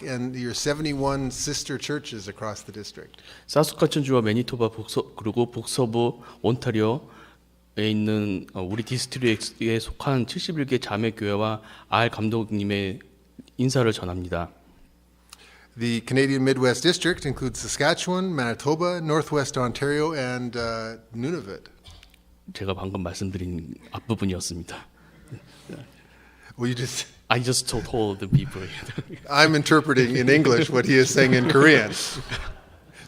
and your 71 sister churches across the district. 사스카천주와 매니토바 그리고 북서부 온타리오에 있는 우리 디스트릭트에 속한 71개 자매 교회와 알 감독님의 인사를 전합니다. The Canadian Midwest District includes Saskatchewan, Manitoba, Northwest Ontario, and Nunavut. 제가 방금 말씀드린 앞부분이었습니다. Well, you just I just told the people. I'm interpreting in English what he is saying in Korean.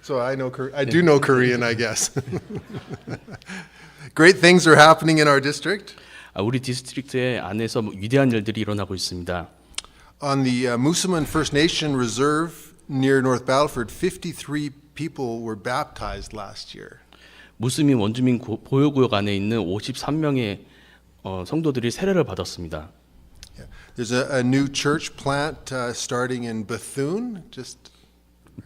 So I do know Korean, I guess. Great things are happening in our district. 우리 디스트릭트 안에서 위대한 일들이 일어나고 있습니다. On the Moosomin First Nation Reserve near North Battleford, 53 people were baptized last year. 무스민 원주민 보호구역 안에 있는 53명의 성도들이 세례를 받았습니다. There's a new church plant starting in Bethune.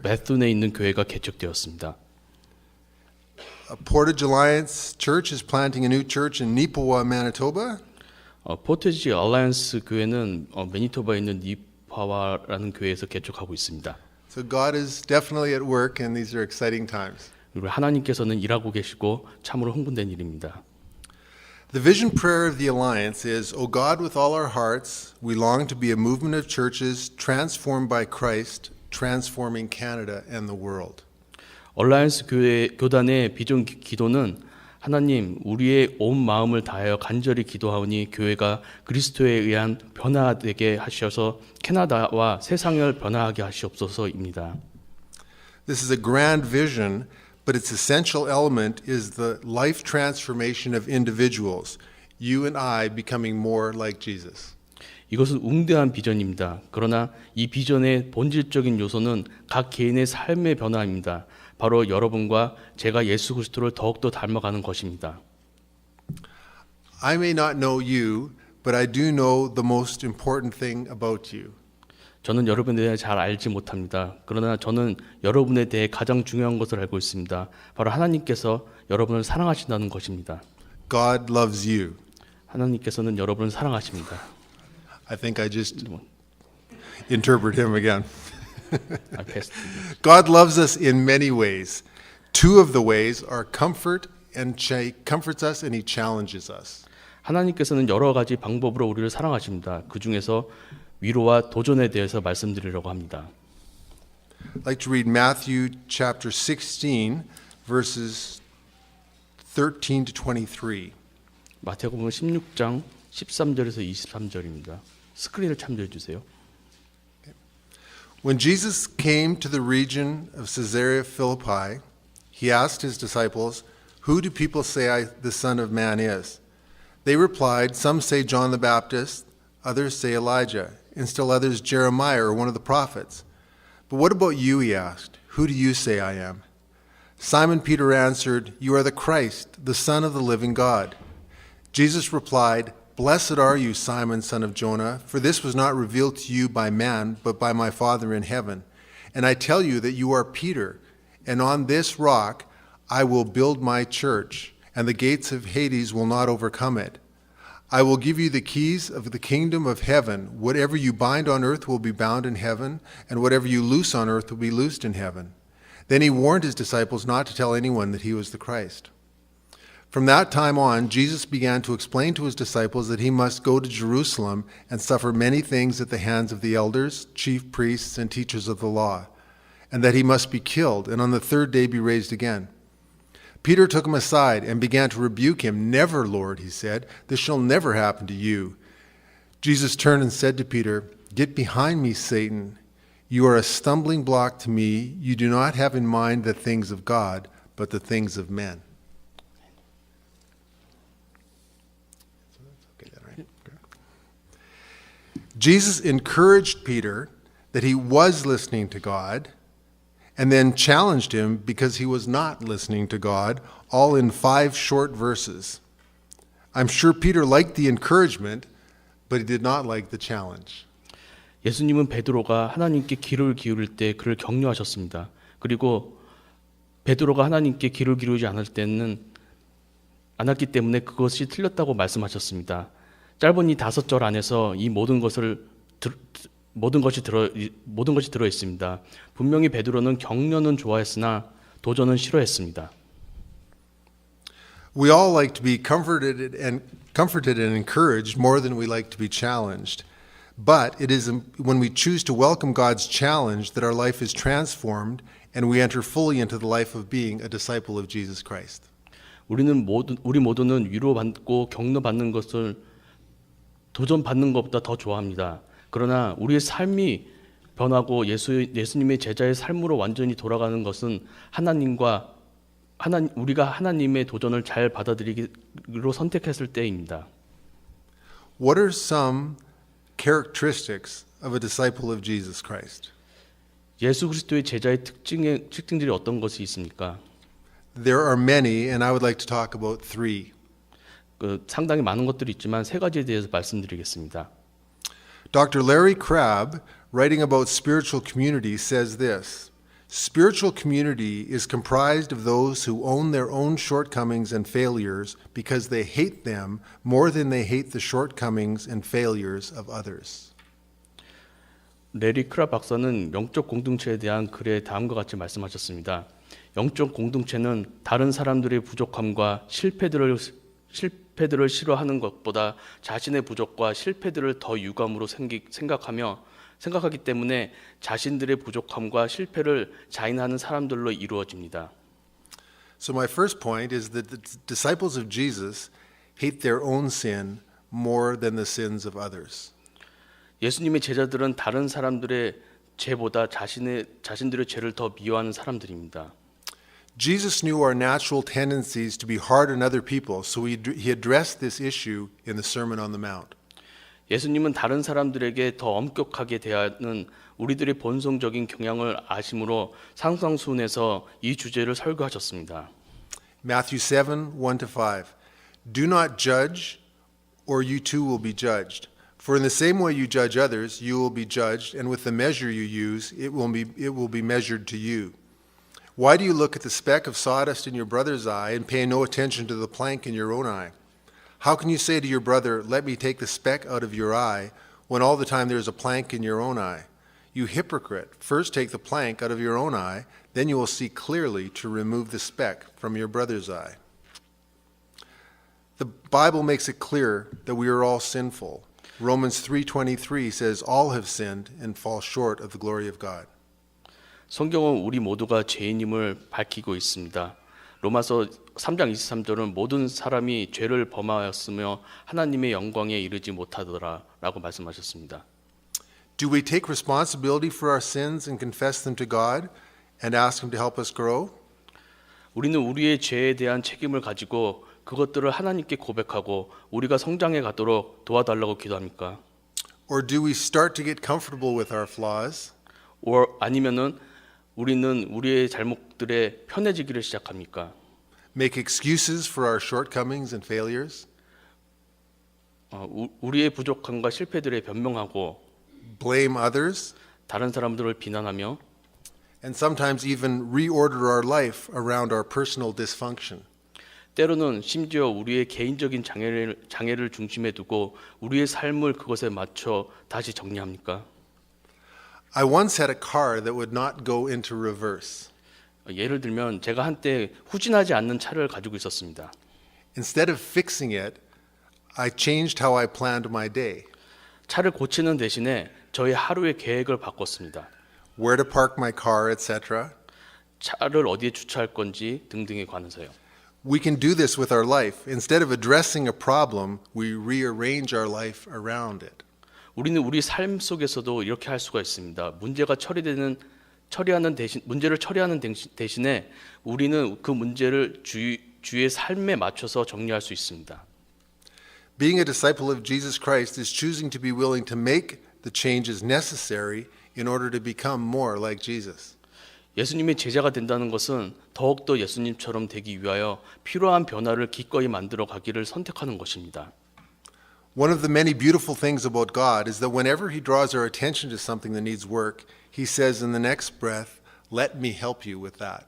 베툰에 있는 교회가 개척되었습니다. Portage Alliance Church is planting a new church in Nipawa, Manitoba. 포테지 알라이언스 교회는 매니토바에 있는 니파와라는 교회에서 개척하고 있습니다. So God is definitely at work, and these are exciting times. 그리고 하나님께서는 일하고 계시고 참으로 흥분된 일입니다. The vision prayer of the Alliance is, O God, with all our hearts, we long to be a movement of churches transformed by Christ, transforming Canada and the world. 얼라이언스 교단의 비전 기도는 하나님, 우리의 온 마음을 다하여 간절히 기도하오니 교회가 그리스도에 의한 변화되게 하셔서 캐나다와 세상을 변화하게 하시옵소서입니다. This is a grand vision, but its essential element is the life transformation of individuals, you and I becoming more like Jesus. 이것은 웅대한 비전입니다. 그러나 이 비전의 본질적인 요소는 각 개인의 삶의 변화입니다. 바로 여러분과 제가 예수 그리스도를 더욱더 닮아가는 것입니다. I may not know you, but I do know the most important thing about you. 저는 여러분에 대해 잘 알지 못합니다. 그러나 저는 여러분에 대해 가장 중요한 것을 알고 있습니다. 바로 하나님께서 여러분을 사랑하신다는 것입니다. God loves you. 하나님께서는 여러분을 사랑하십니다. I think I just interpret him again. I passed. God loves us in many ways. Two of the ways are comforts us and he challenges us. 하나님께서는 여러 가지 방법으로 우리를 사랑하십니다. 그 중에서 위로와 도전에 대해서 말씀드리려고 합니다. I'd like to read Matthew chapter 16 verses 13 to 23. 마태복음 16장 13절에서 23절입니다. 스크린을 참조해 주세요. When Jesus came to the region of Caesarea Philippi, he asked his disciples, "Who do people say the Son of Man is?" They replied, "Some say John the Baptist, others say Elijah, and still others Jeremiah or one of the prophets. But what about you?" he asked. "Who do you say I am?" Simon Peter answered, "You are the Christ, the Son of the living God." Jesus replied, "Blessed are you, Simon, son of Jonah, for this was not revealed to you by man, but by my Father in heaven. And I tell you that you are Peter, and on this rock I will build my church, and the gates of Hades will not overcome it. I will give you the keys of the kingdom of heaven. Whatever you bind on earth will be bound in heaven, and whatever you loose on earth will be loosed in heaven." Then he warned his disciples not to tell anyone that he was the Christ. From that time on, Jesus began to explain to his disciples that he must go to Jerusalem and suffer many things at the hands of the elders, chief priests, and teachers of the law, and that he must be killed and on the third day be raised again. Peter took him aside and began to rebuke him. "Never, Lord," he said, "this shall never happen to you." Jesus turned and said to Peter, "Get behind me, Satan. You are a stumbling block to me. You do not have in mind the things of God, but the things of men." Jesus encouraged Peter that he was listening to God, and then challenged him because he was not listening to God, all in 5 short verses. I'm sure Peter liked the encouragement, but he did not like the challenge. 예수님은 베드로가 하나님께 귀를 기울일 때 그를 격려하셨습니다. 그리고 베드로가 하나님께 귀를 기울이지 않았기 때문에 그것이 틀렸다고 말씀하셨습니다. 짧은 이 5절 안에서 이 모든 것을 모든 것이 들어 있습니다. 분명히 베드로는 격려는 좋아했으나 도전은 싫어했습니다. We all like to be comforted and encouraged more than we like to be challenged. But it is when we choose to welcome God's challenge that our life is transformed and we enter fully into the life of being a disciple of Jesus Christ. 우리 모두는 위로받고 격려받는 것을 도전받는 것보다 더 좋아합니다. 그러나 우리의 삶이 변하고 예수님의 제자의 삶으로 완전히 돌아가는 것은 우리가 하나님의 도전을 잘 받아들이기로 선택했을 때입니다. What are some characteristics of a disciple of Jesus Christ? 예수 그리스도의 제자의 특징들이 어떤 것이 있습니까? There are many, and I would like to talk about three. 상당히 많은 것들이 있지만 세 가지에 대해서 말씀드리겠습니다. Dr. Larry Crabb, writing about spiritual community, says this: Spiritual community is comprised of those who own their own shortcomings and failures because they hate them more than they hate the shortcomings and failures of others. 레리 크랍 박사는 영적 공동체에 대한 글에 다음과 같이 말씀하셨습니다. 영적 공동체는 다른 사람들의 부족함과 실패들을 싫어하는 것보다 자신의 부족과 실패들을 더 유감으로 생각하기 때문에 자신들의 부족함과 실패를 자인하는 사람들로 이루어집니다. So my first point is that the disciples of Jesus hate their own sin more than the sins of others. 예수님의 제자들은 다른 사람들의 죄보다 자신들의 죄를 더 미워하는 사람들입니다. Jesus knew our natural tendencies to be hard on other people, so he addressed this issue in the Sermon on the Mount. 예수님은 다른 사람들에게 더 엄격하게 대하는 우리들의 본성적인 경향을 아심으로 산상수훈에서 이 주제를 설교하셨습니다. Matthew 7, 1-5. Do not judge, or you too will be judged. For in the same way you judge others, you will be judged, and with the measure you use, it will be measured to you. Why do you look at the speck of sawdust in your brother's eye and pay no attention to the plank in your own eye? How can you say to your brother, let me take the speck out of your eye, when all the time there is a plank in your own eye? You hypocrite, first take the plank out of your own eye, then you will see clearly to remove the speck from your brother's eye. The Bible makes it clear that we are all sinful. Romans 3:23 says all have sinned and fall short of the glory of God. 성경은 우리 모두가 죄인임을 밝히고 있습니다. 로마서 3장 23절은 모든 사람이 죄를 범하였으며 하나님의 영광에 이르지 못하더라라고 말씀하셨습니다. Do we take responsibility for our sins and confess them to God and ask him to help us grow? 우리는 우리의 죄에 대한 책임을 가지고 그것들을 하나님께 고백하고 우리가 성장해 가도록 도와달라고 기도합니까? Or do we start to get comfortable with our flaws? 아니면은 우리는 우리의 잘못들에 편해지기를 시작합니까? Make excuses for our shortcomings and failures? 우리의 부족함과 실패들에 변명하고 Blame others? 다른 사람들을 비난하며 And sometimes even reorder our life around our personal dysfunction. 때로는 심지어 우리의 개인적인 장애를 중심에 두고 우리의 삶을 그것에 맞춰 다시 정리합니까? I once had a car that would not go into reverse. 예를 들면 제가 한때 후진하지 않는 차를 가지고 있었습니다. Instead of fixing it, I changed how I planned my day. 차를 고치는 대신에 저희 하루의 계획을 바꿨습니다. Where to park my car, etc. 차를 어디에 주차할 건지 등등에 관해서요. We can do this with our life. Instead of addressing a problem, we rearrange our life around it. 우리는 우리 삶 속에서도 이렇게 할 수가 있습니다. 문제를 처리하는 대신에 우리는 그 문제를 주의 삶에 맞춰서 정리할 수 있습니다. Being a disciple of Jesus Christ is choosing to be willing to make the changes necessary in order to become more like Jesus. 예수님의 제자가 된다는 것은 더욱더 예수님처럼 되기 위하여 필요한 변화를 기꺼이 만들어 가기를 선택하는 것입니다. One of the many beautiful things about God is that whenever he draws our attention to something that needs work, he says in the next breath, let me help you with that.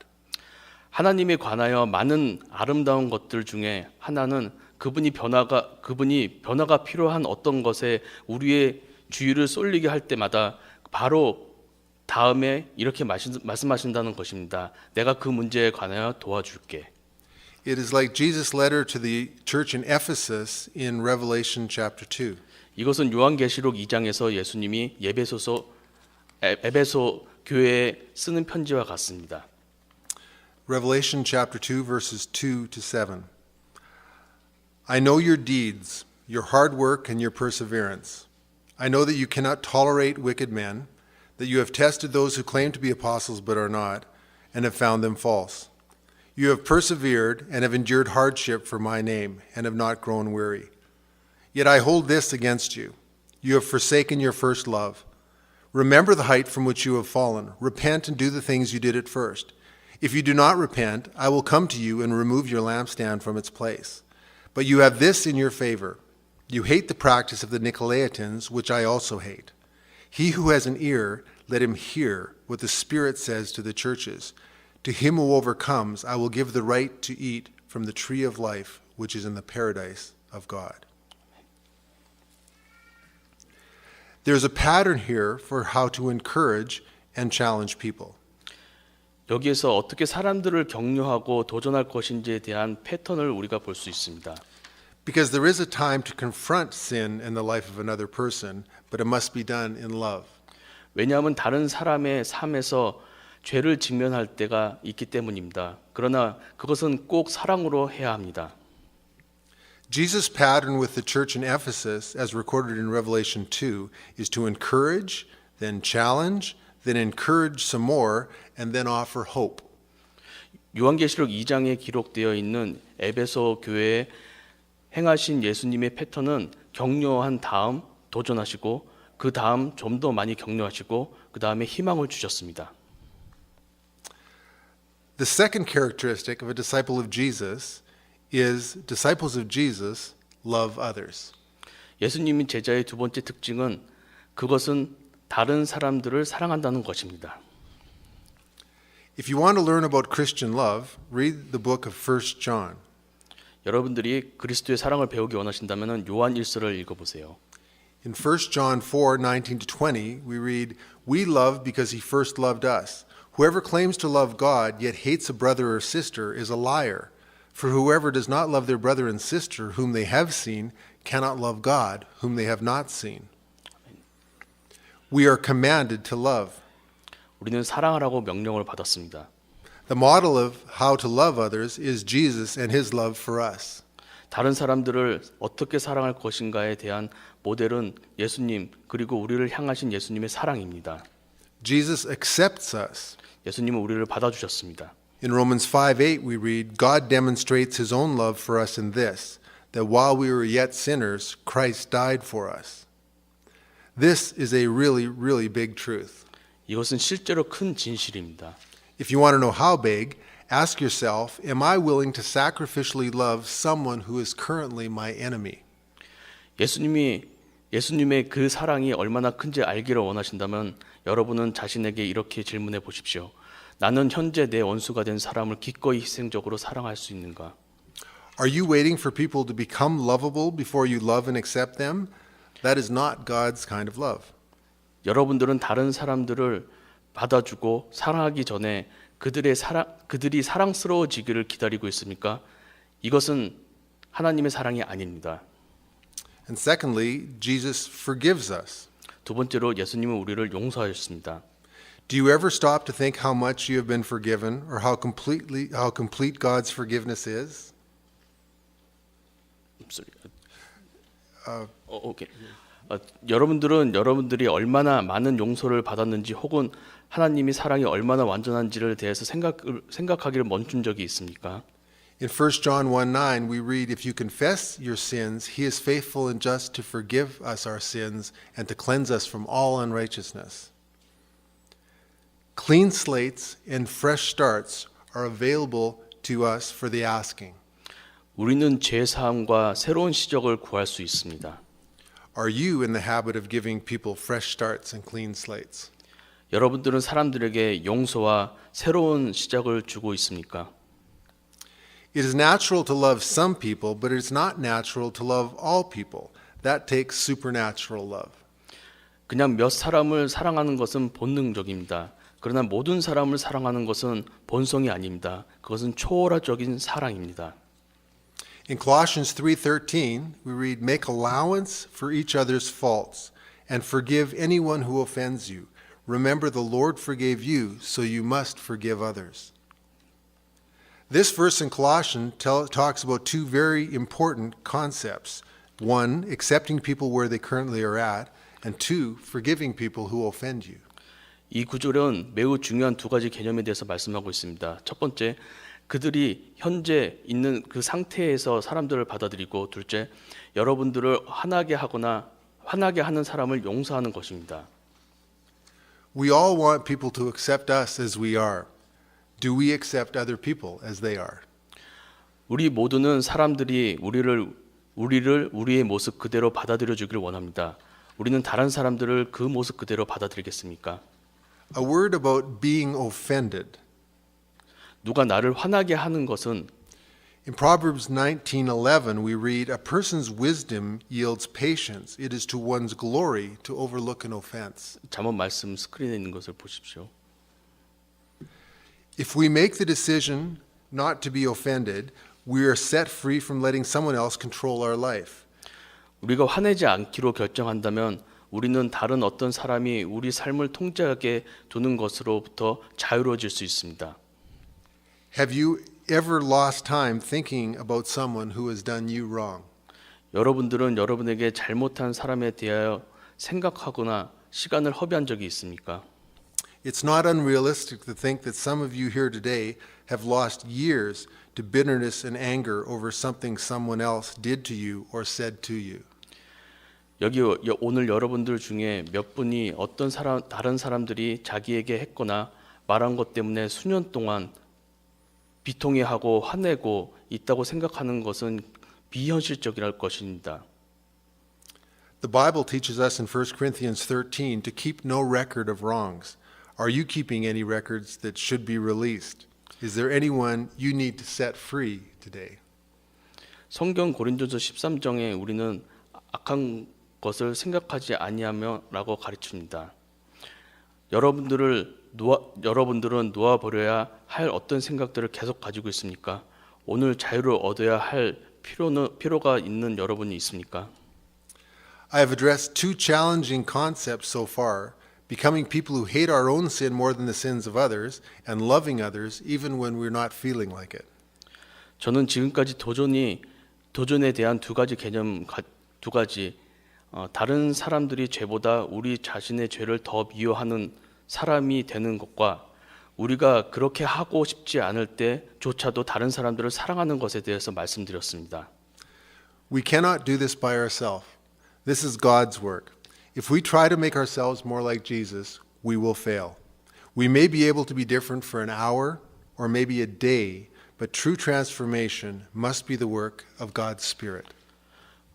하나님에 관하여 많은 아름다운 것들 중에 하나는 그분이 변화가 필요한 어떤 것에 우리의 주의를 쏠리게 할 때마다 바로 다음에 이렇게 말씀하신다는 것입니다. 내가 그 문제에 관하여 도와줄게. It is like Jesus' letter to the church in Ephesus in Revelation chapter 2. 이것은 요한계시록 2장에서 예수님이 에베소 교회에 쓰는 편지와 같습니다. Revelation chapter 2 verses 2 to 7. I know your deeds, your hard work and your perseverance. I know that you cannot tolerate wicked men, that you have tested those who claim to be apostles but are not, and have found them false. You have persevered and have endured hardship for my name, and have not grown weary. Yet I hold this against you. You have forsaken your first love. Remember the height from which you have fallen. Repent and do the things you did at first. If you do not repent, I will come to you and remove your lampstand from its place. But you have this in your favor. You hate the practice of the Nicolaitans, which I also hate. He who has an ear, let him hear what the Spirit says to the churches. To him who overcomes, I will give the right to eat from the tree of life, which is in the paradise of God. There's a pattern here for how to encourage and challenge people. 여기에서 어떻게 사람들을 격려하고 도전할 것인지에 대한 패턴을 우리가 볼 수 있습니다. Because there is a time to confront sin in the life of another person, but it must be done in love. 왜냐하면 다른 사람의 삶에서 죄를 직면할 때가 있기 때문입니다. 그러나 그것은 꼭 사랑으로 해야 합니다. Jesus' pattern with the church in Ephesus, as recorded in Revelation 2, is to encourage, then challenge, then encourage some more, and then offer hope. 요한계시록 2장에 기록되어 있는 에베소 교회에 행하신 예수님의 패턴은 격려한 다음 도전하시고 그 다음 좀 더 많이 격려하시고 그 다음에 희망을 주셨습니다. The second characteristic of a disciple of Jesus is disciples of Jesus love others. 예수님이 제자의 두 번째 특징은 그것은 다른 사람들을 사랑한다는 것입니다. If you want to learn about Christian love, read the book of 1 John. 여러분들이 그리스도의 사랑을 배우기 원하신다면 요한 1서를 읽어보세요. In 1 John 4:19 to 20, we read, "We love because he first loved us. Whoever claims to love God yet hates a brother or sister is a liar. For whoever does not love their brother and sister whom they have seen cannot love God whom they have not seen." We are commanded to love. 우리는 사랑하라고 명령을 받았습니다. The model of how to love others is Jesus and his love for us. 다른 사람들을 어떻게 사랑할 것인가에 대한 모델은 예수님 그리고 우리를 향하신 예수님의 사랑입니다. Jesus accepts us. 예수님은 우리를 받아주셨습니다. In Romans 5:8 we read, God demonstrates his own love for us in this, that while we were yet sinners, Christ died for us. This is a really, really big truth. 이것은 실제로 큰 진실입니다. If you want to know how big, ask yourself, am I willing to sacrificially love someone who is currently my enemy? 예수님의 그 사랑이 얼마나 큰지 알기를 원하신다면 여러분은 자신에게 이렇게 질문해 보십시오. 나는 현재 내 원수가 된 사람을 기꺼이 희생적으로 사랑할 수 있는가? Are you waiting for people to become lovable before you love and accept them? That is not God's kind of love. 여러분들은 다른 사람들을 받아주고 사랑하기 전에 그들이 사랑스러워지기를 기다리고 있습니까? 이것은 하나님의 사랑이 아닙니다. And secondly, Jesus forgives us. 두 번째로 예수님은 우리를 용서하셨습니다. Do you ever stop to think how much you have been forgiven or how complete God's forgiveness is? 오케이. 여러분들이 얼마나 많은 용서를 받았는지 혹은 하나님이 사랑이 얼마나 완전한지를 대해서 생각하기를 멈춘 적이 있습니까? In 1 John 1:9 we read, if you confess your sins, he is faithful and just to forgive us our sins and to cleanse us from all unrighteousness. Clean slates and fresh starts are available to us for the asking. 우리는 죄 사함과 새로운 시작을 구할 수 있습니다. Are you in the habit of giving people fresh starts and clean slates? 여러분들은 사람들에게 용서와 새로운 시작을 주고 있습니까? It is natural to love some people, but it's not natural to love all people. That takes supernatural love. 그냥 몇 사람을 사랑하는 것은 본능적입니다. 그러나 모든 사람을 사랑하는 것은 본성이 아닙니다. 그것은 초월적인 사랑입니다. In Colossians 3:13, we read, "Make allowance for each other's faults and forgive anyone who offends you. Remember the Lord forgave you, so you must forgive others." This verse in Colossians talks about two very important concepts. One, accepting people where they currently are at, and two, forgiving people who offend you. 이 구절은 매우 중요한 두 가지 개념에 대해서 말씀하고 있습니다. 첫 번째, 그들이 현재 있는 그 상태에서 사람들을 받아들이고, 둘째, 여러분들을 화나게 하는 사람을 용서하는 것입니다. We all want people to accept us as we are. Do we accept other people as they are? 우리 모두는 사람들이 우리의 모습 그대로 받아들여 주기를 원합니다. 우리는 다른 사람들을 그 모습 그대로 받아들이겠습니까? A word about being offended. 누가 나를 화나게 하는 것은 In Proverbs 19:11 we read, "A person's wisdom yields patience. It is to one's glory to overlook an offense." 잠언 말씀 스크린에 있는 것을 보십시오. If we make the decision not to be offended, we are set free from letting someone else control our life. 우리가 화내지 않기로 결정한다면 우리는 다른 어떤 사람이 우리 삶을 통제하게 두는 것으로부터 자유로워질 수 있습니다. Have you ever lost time thinking about someone who has done you wrong? 여러분들은 여러분에게 잘못한 사람에 대하여 생각하거나 시간을 허비한 적이 있습니까? It's not unrealistic to think that some of you here today have lost years to bitterness and anger over something someone else did to you or said to you. 여기 오늘 여러분들 중에 몇 분이 다른 사람들이 자기에게 했거나 말한 것 때문에 수년 동안 비통해하고 화내고 있다고 생각하는 것은 비현실적이랄 것입니다. The Bible teaches us in 1 Corinthians 13 to keep no record of wrongs. Are you keeping any records that should be released? Is there anyone you need to set free today? 성경 고린도서 13장에 우리는 악한 것을 생각하지 아니하며라고 가르칩니다. 여러분들은 놓아버려야 할 어떤 생각들을 계속 가지고 있습니까? 오늘 자유를 얻어야 할 필요가 있는 여러분이 있습니까? I have addressed two challenging concepts so far, becoming people who hate our own sin more than the sins of others, and loving others even when we're not feeling like it. 저는 지금까지 도전에 대한 두 가지 다른 사람들이 죄보다 우리 자신의 죄를 더 미워하는 사람이 되는 것과 우리가 그렇게 하고 싶지 않을 때조차도 다른 사람들을 사랑하는 것에 대해서 말씀드렸습니다. We cannot do this by ourselves. This is God's work. If we try to make ourselves more like Jesus, we will fail. We may be able to be different for an hour or maybe a day, but true transformation must be the work of God's Spirit.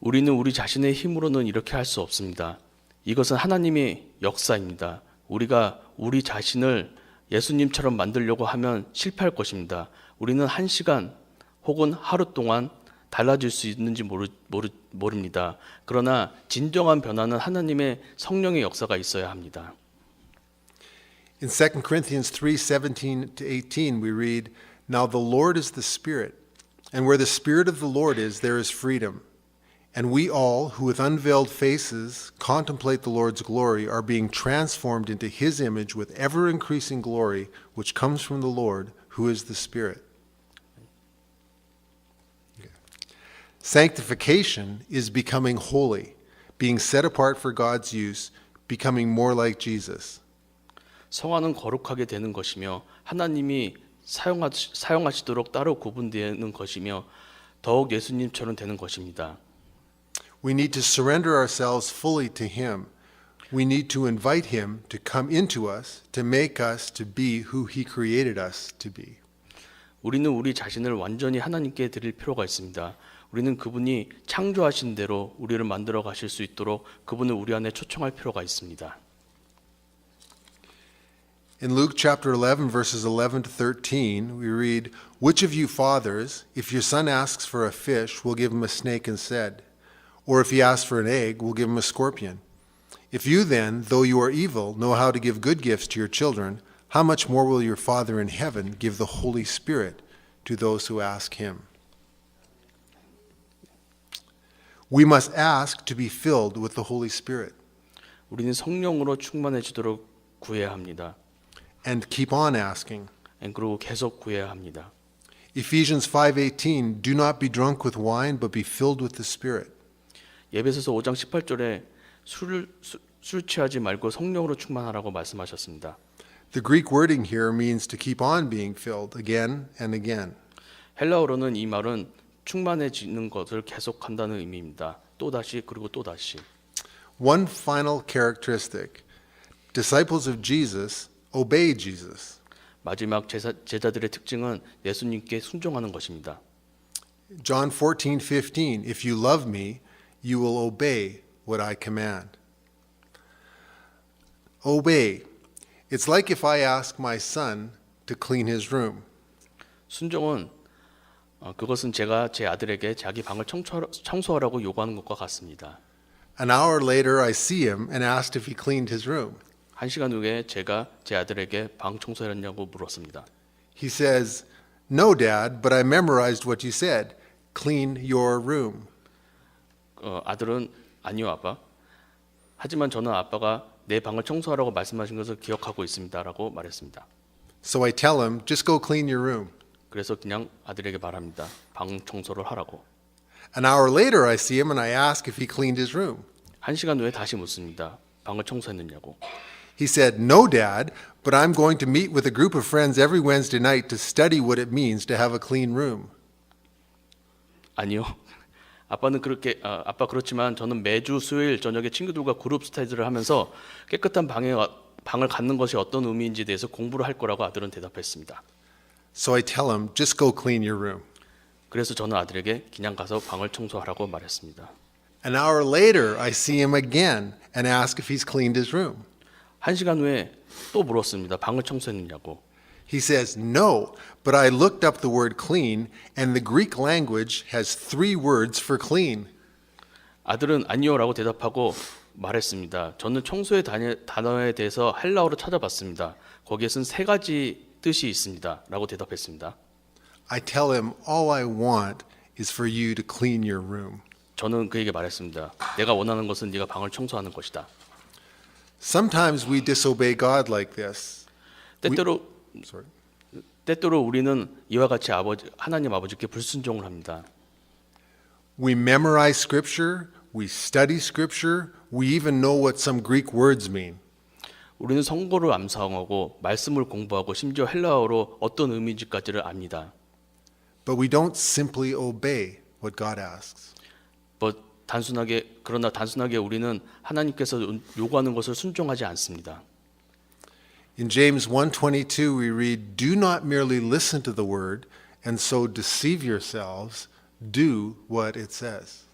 우리는 우리 자신의 힘으로는 이렇게 할 수 없습니다. 이것은 하나님의 역사입니다. 우리가 우리 자신을 예수님처럼 만들려고 하면 실패할 것입니다. 우리는 1시간 혹은 하루 동안 달라질 수 있는지 모릅니다. 그러나 진정한 변화는 하나님의 성령의 역사가 있어야 합니다. In 2 Corinthians 3:17-18 we read, "Now the Lord is the Spirit, and where the Spirit of the Lord is, there is freedom. And we all, who with unveiled faces contemplate the Lord's glory, are being transformed into His image with ever-increasing glory, which comes from the Lord, who is the Spirit." Okay. Sanctification is becoming holy, being set apart for God's use, becoming more like Jesus. 성화는 거룩하게 되는 것이며 하나님이 사용하시도록 따로 구분되는 것이며 더욱 예수님처럼 되는 것입니다. We need to surrender ourselves fully to Him. We need to invite Him to come into us, to make us to be who He created us to be. 우리는 우리 자신을 완전히 하나님께 드릴 필요가 있습니다. 우리는 그분이 창조하신 대로 우리를 만들어 가실 수 있도록 그분을 우리 안에 초청할 필요가 있습니다. In Luke chapter 11, verses 11 to 13, we read, "Which of you fathers, if your son asks for a fish, will give him a snake instead? Or if he asks for an egg, will give him a scorpion? If you then, though you are evil, know how to give good gifts to your children, how much more will your Father in heaven give the Holy Spirit to those who ask him? We must ask to be filled with the Holy Spirit 우리는 성령으로 충만해지도록 구해야 합니다. and keep on asking. 그리고 계속 구해야 합니다. Ephesians 5:18, do not be drunk with wine, but be filled with the Spirit. 예배소서 5장 18절에 술 취하지 말고 성령으로 충만하라고 말씀하셨습니다. The Greek wording here means to keep on being filled again and again. 헬라어로는 이 말은 충만해지는 것을 계속한다는 의미입니다. 또다시 그리고 또다시. One final characteristic. Disciples of Jesus obey Jesus. 마지막 제자들의 특징은 예수님께 순종하는 것입니다. John 14:15, if you love me, you will obey what I command. Obey. It's like if I ask my son to clean his room. 순종은 그것은 제가 제 아들에게 자기 방을 청소하라고 요구하는 것과 같습니다. An hour later, I see him and asked if he cleaned his room. 1시간 후에 제가 제 아들에게 방 청소했냐고 물었습니다. He says, no, Dad, but I memorized what you said. Clean your room. 아들은 아니요 아빠. 하지만 저는 아빠가 내 방을 청소하라고 말씀하신 것을 기억하고 있습니다라고 말했습니다. So I tell him, just go clean your room. 그래서 그냥 아들에게 말합니다. 방 청소를 하라고. An hour later, I see him and I ask if he cleaned his room. 1시간 후에 다시 묻습니다. 방을 청소했느냐고. He said, no, Dad, but I'm going to meet with a group of friends every Wednesday night to study what it means to have a clean room. 아니요. 아빠는 아빠 그렇지만 저는 매주 수요일 저녁에 친구들과 그룹 스터디를 하면서 깨끗한 방을 갖는 것이 어떤 의미인지에 대해서 공부를 할 거라고 아들은 대답했습니다. So I tell him, just go clean your room. 그래서 저는 아들에게 그냥 가서 방을 청소하라고 말했습니다. An hour later, I see him again and ask if he's cleaned his room. 1시간 후에 또 물었습니다. 방을 청소했느냐고. He says, no, but I looked up the word clean, and the Greek language has 3 words for clean. 아들은 아니요라고 대답하고 말했습니다. 저는 청소의 단어에 대해서 헬라어로 찾아봤습니다. 거기에 쓴 3가지 뜻이 있습니다라고 대답했습니다. I tell him, all I want is for you to clean your room. 저는 그에게 말했습니다. 내가 원하는 것은 네가 방을 청소하는 것이다. Sometimes we disobey God like this. 때때로 우리는 이와 같이 하나님 아버지께 불순종을 합니다. We memorize Scripture, we study Scripture, we even know what some Greek words mean. 우리는 성경을 암송하고 말씀을 공부하고 심지어 헬라어로 어떤 의미인지까지를 압니다. But we don't simply obey what God asks. 그러나 단순하게 우리는 하나님께서 요구하는 것을 순종하지 않습니다. In James 1:22 we read, do not merely listen to the word and so deceive yourselves, do what it says.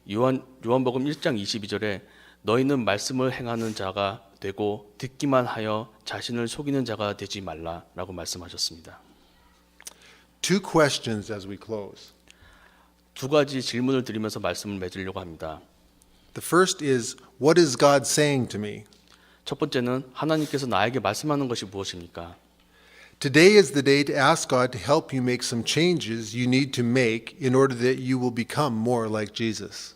요한복음 1장 22절에 너희는 말씀을 행하는 자가 되고 듣기만 하여 자신을 속이는 자가 되지 말라라고 말씀하셨습니다. 2 questions as we close. 2가지 질문을 드리면서 말씀을 맺으려고 합니다. The first is, what is God saying to me? 첫 번째는 하나님께서 나에게 말씀하는 것이 무엇입니까? Today is the day to ask God to help you make some changes you need to make in order that you will become more like Jesus.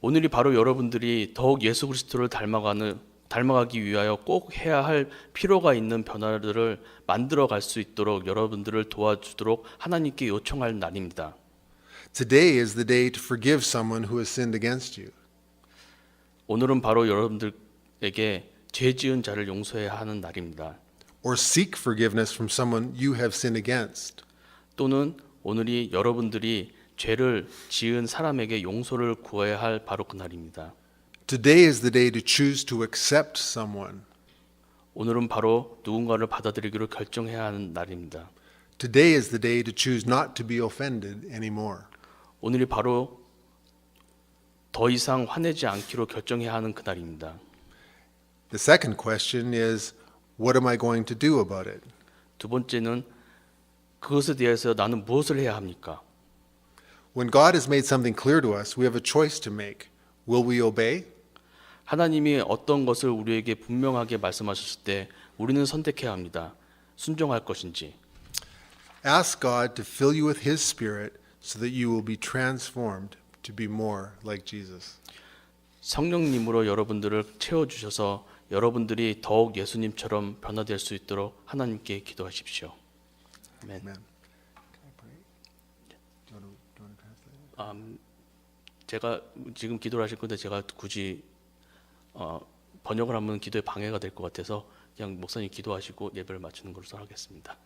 오늘이 바로 여러분들이 더욱 예수 그리스도를 닮아가기 위하여 꼭 해야 할 필요가 있는 변화들을 만들어 갈 수 있도록 여러분들을 도와주도록 하나님께 요청할 날입니다. Today is the day to forgive someone who has sinned against you. 오늘은 바로 여러분들에게 죄 지은 자를 용서해야 하는 날입니다. Or seek forgiveness from someone you have sinned against. 또는 오늘이 여러분들이 죄를 지은 사람에게 용서를 구해야 할 바로 그 날입니다. Today is the day to choose to accept someone. 오늘은 바로 누군가를 받아들이기로 결정해야 하는 날입니다. Today is the day to choose not to be offended anymore. 오늘이 바로 더 이상 화내지 않기로 결정해야 하는 그날입니다. The second question is, what am I going to do about it? 두 번째는 그것에 대해서 나는 무엇을 해야 합니까? When God has made something clear to us, we have a choice to make. Will we obey? 하나님이 어떤 것을 우리에게 분명하게 말씀하셨을 때 우리는 선택해야 합니다. 순종할 것인지. Ask God to fill you with His Spirit so that you will be transformed to be more like Jesus. 성령님으로 여러분들을 채워주셔서 여러분들이 더욱 예수님처럼 변화될 수 있도록 하나님께 기도하십시오. 아멘. Amen. Can I pray? Do you want to translate? 제가 지금 기도를 하실 건데 제가 굳이 번역을 하면 기도에 방해가 될 것 같아서 그냥 목사님 기도하시고 예배를 마치는 걸로 하겠습니다.